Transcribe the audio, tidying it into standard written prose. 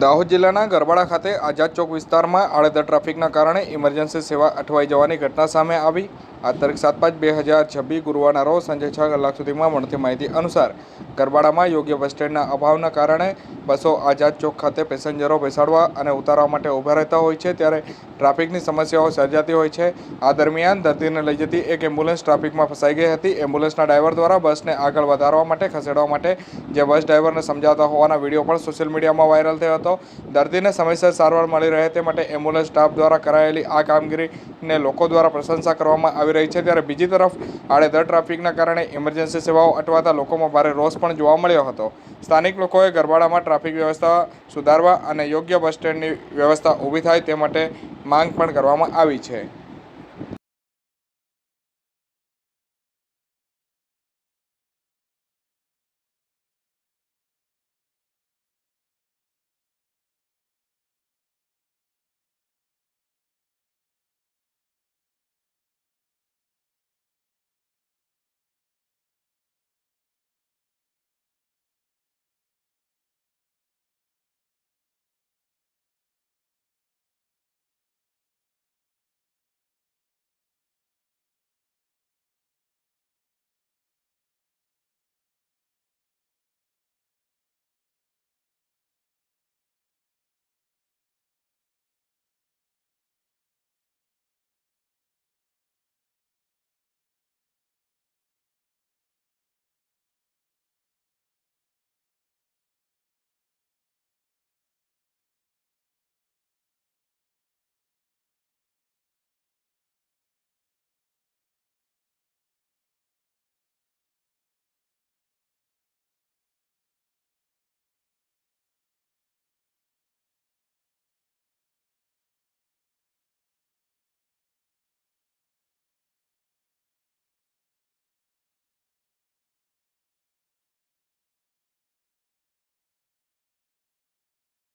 દાહોદ જિલ્લાના ગરબાડા ખાતે આઝાદ ચોક વિસ્તારમાં આડેધડ ટ્રાફિકના કારણે ઇમરજન્સી સેવા અટવાઈ જવાની ઘટના સામે આવી। આ તારીખ 7/5/2026 ગુરુવારના રોજ સાંજે 6 કલાક સુધીમાં મળતી માહિતી અનુસાર ગરબાડામાં યોગ્ય બસ સ્ટેન્ડના અભાવના કારણે બસો આઝાદ ચોક ખાતે પેસેન્જરો બેસાડવા અને ઉતારવા માટે ઊભા રહેતા હોય છે, ત્યારે ટ્રાફિકની સમસ્યાઓ સર્જાતી હોય છે। આ દરમિયાન દર્દીને લઈ જતી એક એમ્બ્યુલન્સ ટ્રાફિકમાં ફસાઈ ગઈ હતી। એમ્બ્યુલન્સના ડ્રાઈવર દ્વારા બસને આગળ વધારવા માટે ખસેડવા માટે જે બસ ડ્રાઈવરને સમજાવતા હોવાના વિડીયો પણ સોશિયલ મીડિયામાં વાયરલ થયો હતો। દર્દીને સમયસર સારવાર મળી રહે તે માટે એમ્બ્યુલન્સ સ્ટાફ દ્વારા કરાયેલી આ કામગીરીને લોકો દ્વારા પ્રશંસા કરવામાં આવી રહી છે, ત્યારે બીજી તરફ આડેધડ ટ્રાફિકના કારણે ઇમરજન્સી સેવાઓ અટવાતા લોકોમાં ભારે રોષ પણ જોવા મળ્યો હતો। સ્થાનિક લોકોએ ગરબાડામાં ટ્રાફિક વ્યવસ્થા સુધારવા અને યોગ્ય બસ સ્ટેન્ડની વ્યવસ્થા ઊભી થાય તે માટે માંગ પણ કરવામાં આવી છે।